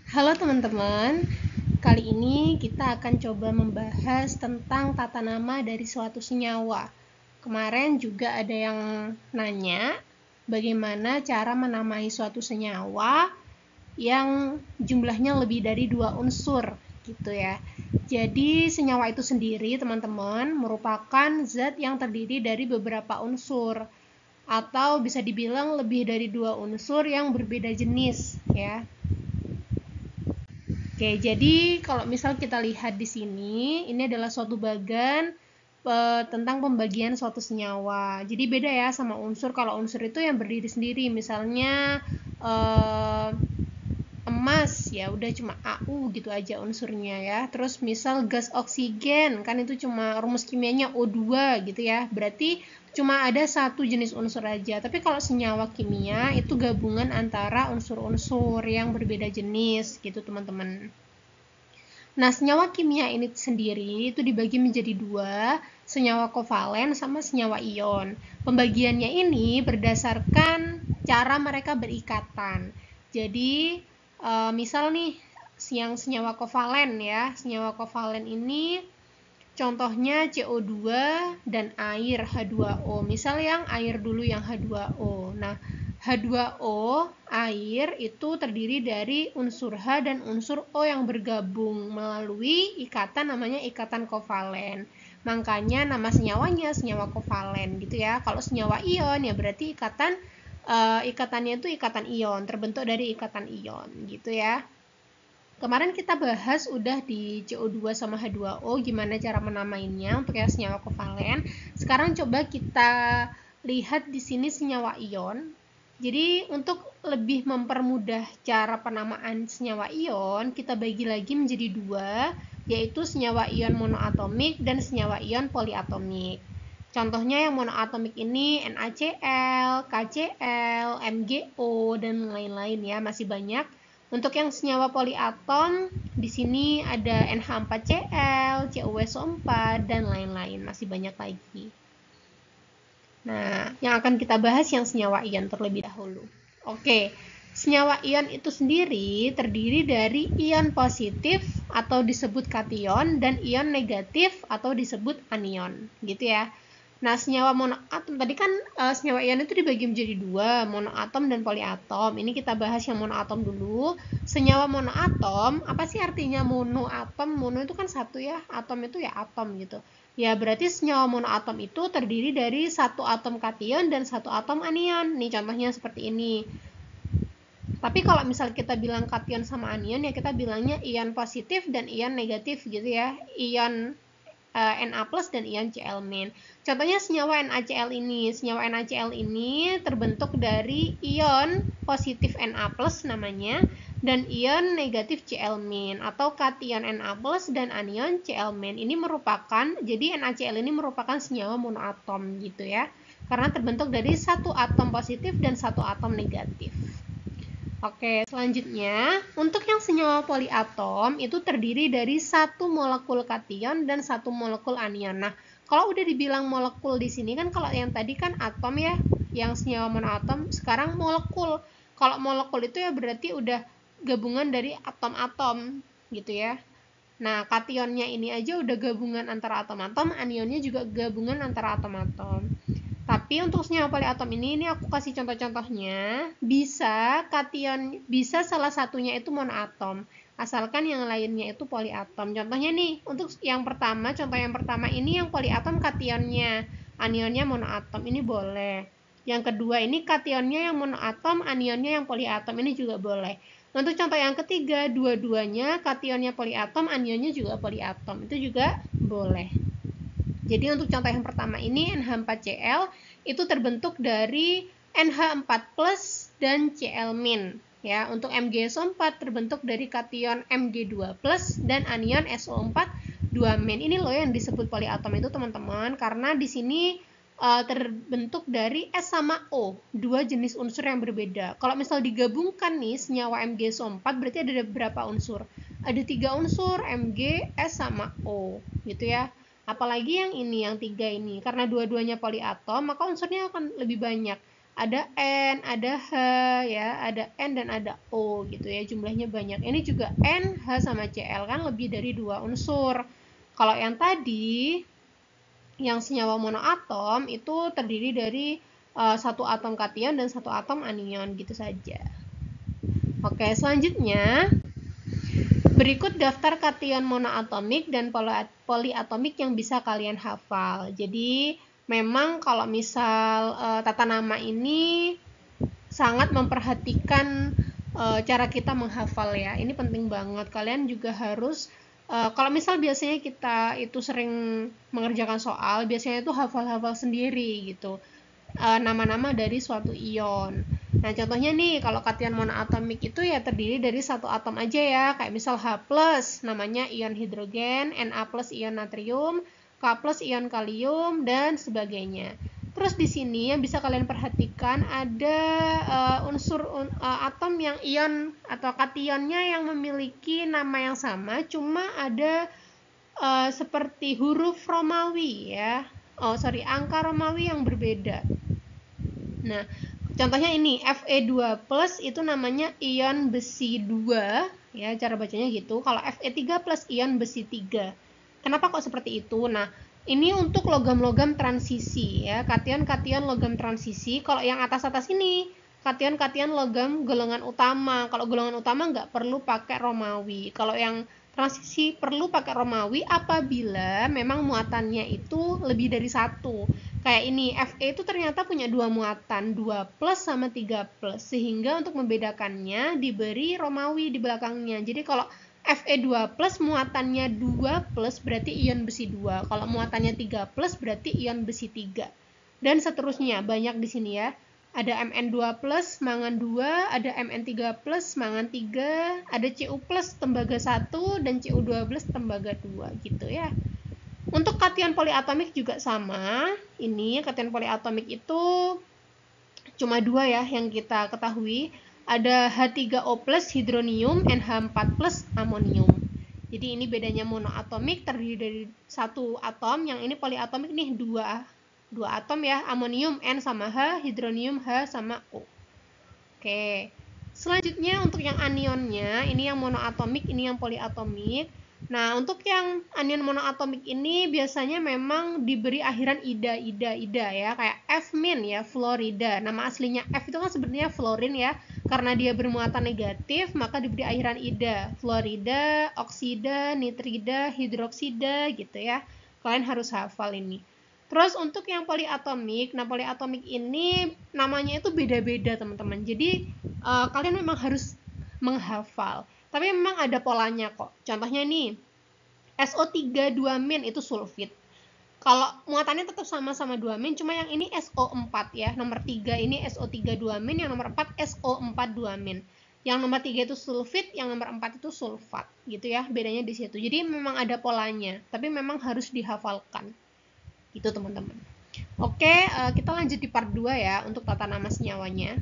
Halo teman-teman, kali ini kita akan coba membahas tentang tata nama dari suatu senyawa. Kemarin juga ada yang nanya bagaimana cara menamai suatu senyawa yang jumlahnya lebih dari 2 unsur gitu ya. Jadi senyawa itu sendiri teman-teman merupakan zat yang terdiri dari beberapa unsur atau bisa dibilang lebih dari 2 unsur yang berbeda jenis ya. Oke, jadi kalau misal kita lihat di sini, ini adalah suatu bagan tentang pembagian suatu senyawa. Jadi beda ya sama unsur. Kalau unsur itu yang berdiri sendiri, misalnya emas ya udah cuma AU gitu aja unsurnya ya. Terus misal gas oksigen kan itu cuma rumus kimianya O2 gitu ya. Berarti cuma ada satu jenis unsur aja. Tapi kalau senyawa kimia itu gabungan antara unsur-unsur yang berbeda jenis gitu teman-teman. Nah, senyawa kimia ini sendiri itu dibagi menjadi dua, senyawa kovalen sama senyawa ion. Pembagiannya ini berdasarkan cara mereka berikatan. Jadi, misal nih, yang senyawa kovalen ya, senyawa kovalen ini contohnya CO2 dan air H2O. Misal yang air dulu yang H2O. Nah, H2O, air, itu terdiri dari unsur H dan unsur O yang bergabung melalui ikatan namanya ikatan kovalen. Makanya nama senyawanya senyawa kovalen gitu ya. Kalau senyawa ion ya berarti ikatannya itu ikatan ion, terbentuk dari ikatan ion gitu ya. Kemarin kita bahas udah di CO2 sama H2O gimana cara menamainya untuk yang senyawa kovalen. Sekarang coba kita lihat di sini senyawa ion. Jadi untuk lebih mempermudah cara penamaan senyawa ion, kita bagi lagi menjadi dua, yaitu senyawa ion monoatomik dan senyawa ion poliatomik. Contohnya yang monoatomik ini NaCl, KCl, MgO, dan lain-lain ya, masih banyak. Untuk yang senyawa poliatom, di sini ada NH4Cl, CuSO4, dan lain-lain. Masih banyak lagi. Nah, yang akan kita bahas yang senyawa ion terlebih dahulu. Oke, senyawa ion itu sendiri terdiri dari ion positif atau disebut kation dan ion negatif atau disebut anion, gitu ya. Nah, senyawa monoatom tadi kan senyawa ion itu dibagi menjadi dua, monoatom dan poliatom. Ini kita bahas yang monoatom dulu. Senyawa monoatom, apa sih artinya monoatom? Mono itu kan satu ya, atom itu ya atom gitu. Ya, berarti senyawa monoatom itu terdiri dari satu atom kation dan satu atom anion. Nih contohnya seperti ini. Tapi kalau misal kita bilang kation sama anion ya kita bilangnya ion positif dan ion negatif gitu ya. Ion Na+ dan ion Cl-. Contohnya senyawa NaCl ini. Senyawa NaCl ini terbentuk dari ion positif Na+ namanya dan ion negatif Cl- atau kation Na+ dan anion Cl-. Ini merupakan, jadi NaCl ini merupakan senyawa monoatom gitu ya. Karena terbentuk dari satu atom positif dan satu atom negatif. Oke, selanjutnya untuk yang senyawa poliatom itu terdiri dari satu molekul kation dan satu molekul anion. Nah, kalau udah dibilang molekul di sini kan kalau yang tadi kan atom ya, yang senyawa monoatom, sekarang molekul. Kalau molekul itu ya berarti udah gabungan dari atom-atom gitu ya. Nah, kationnya ini aja udah gabungan antara atom-atom, anionnya juga gabungan antara atom-atom. Tapi untuk senyawa poliatom ini aku kasih contoh-contohnya. Bisa kation, bisa salah satunya itu monoatom, asalkan yang lainnya itu poliatom. Contohnya nih, untuk yang pertama, contoh yang pertama ini yang poliatom kationnya, anionnya monoatom, ini boleh. Yang kedua ini kationnya yang monoatom, anionnya yang poliatom, ini juga boleh. Untuk contoh yang ketiga, dua-duanya kationnya poliatom, anionnya juga poliatom, itu juga boleh. Jadi untuk contoh yang pertama ini NH4Cl itu terbentuk dari NH4+ dan Cl-. Ya, untuk MgSO4 terbentuk dari kation Mg2+ dan anion SO4 2-. Ini loh yang disebut poliatom itu teman-teman, karena di sini terbentuk dari S sama O, dua jenis unsur yang berbeda. Kalau misal digabungkan nih senyawa MgSO4 berarti ada berapa unsur? Ada 3 unsur, Mg, S sama O, gitu ya. Apalagi yang ini, yang 3 ini, karena dua-duanya poliatom, maka unsurnya akan lebih banyak. ada N, ada H ya, ada N dan ada O gitu ya, jumlahnya banyak. Ini juga N, H sama Cl kan lebih dari 2 unsur. Kalau yang tadi yang senyawa monoatom itu terdiri dari satu atom kation dan satu atom anion gitu saja. Oke, selanjutnya berikut daftar kation monoatomik dan poliatomik yang bisa kalian hafal. Jadi memang kalau misal tata nama ini sangat memperhatikan cara kita menghafal ya. Ini penting banget. Kalian juga harus kalau misal biasanya kita itu sering mengerjakan soal, biasanya itu hafal-hafal sendiri gitu. Nama-nama dari suatu ion. Nah, contohnya nih, kalau kation monoatomik itu ya terdiri dari satu atom aja ya, kayak misal H+, namanya ion hidrogen, Na+ ion natrium, K+ ion kalium, dan sebagainya. Terus di sini yang bisa kalian perhatikan ada atom yang ion atau kationnya yang memiliki nama yang sama, cuma ada seperti huruf Romawi ya. Angka Romawi yang berbeda. Nah, contohnya ini Fe2+ itu namanya ion besi 2 ya, cara bacanya gitu. Kalau Fe3+ ion besi 3. Kenapa kok seperti itu? Nah, ini untuk logam-logam transisi ya, kation-kation logam transisi. Kalau yang atas-atas ini kation-kation logam golongan utama. Kalau golongan utama nggak perlu pakai Romawi. Kalau yang transisi perlu pakai Romawi apabila memang muatannya itu lebih dari 1. Kayak ini, Fe itu ternyata punya 2 muatan, 2+ sama 3+. Sehingga untuk membedakannya diberi Romawi di belakangnya. Jadi kalau Fe2+ muatannya 2+ berarti ion besi 2. Kalau muatannya 3+ berarti ion besi 3. Dan seterusnya, banyak di sini ya. Ada Mn2+ mangan 2, ada Mn3+ mangan 3, ada Cu+ tembaga 1 dan Cu12 tembaga 2 gitu ya. Untuk kation poliatomik juga sama. Ini kation poliatomik itu cuma 2 ya yang kita ketahui. Ada H3O+ hidronium, NH4+ amonium. Jadi ini bedanya monoatomik terdiri dari satu atom, yang ini poliatomik nih dua atom ya, amonium N sama H, hidronium H sama O. Oke. Selanjutnya untuk yang anionnya, ini yang monoatomik, ini yang poliatomik. Nah, untuk yang anion monoatomik ini biasanya memang diberi akhiran ida ya, kayak F- ya, fluorida. Nama aslinya F itu kan sebenarnya fluorin ya, karena dia bermuatan negatif, maka diberi akhiran ida. Fluorida, oksida, nitrida, hidroksida gitu ya. Kalian harus hafal ini. Terus untuk yang poliatomik, nah poliatomik ini namanya itu beda-beda teman-teman. Jadi kalian memang harus menghafal. Tapi memang ada polanya kok. Contohnya nih, SO3 2- itu sulfit. Kalau muatannya tetap sama-sama 2-, cuma yang ini SO4 ya. Nomor 3 ini SO3 2-, yang nomor 4 SO4 2-. Yang nomor 3 itu sulfit, yang nomor 4 itu sulfat gitu ya. Bedanya di situ. Jadi memang ada polanya, tapi memang harus dihafalkan. Itu teman-teman. Oke, kita lanjut di part 2 ya untuk tata nama senyawanya.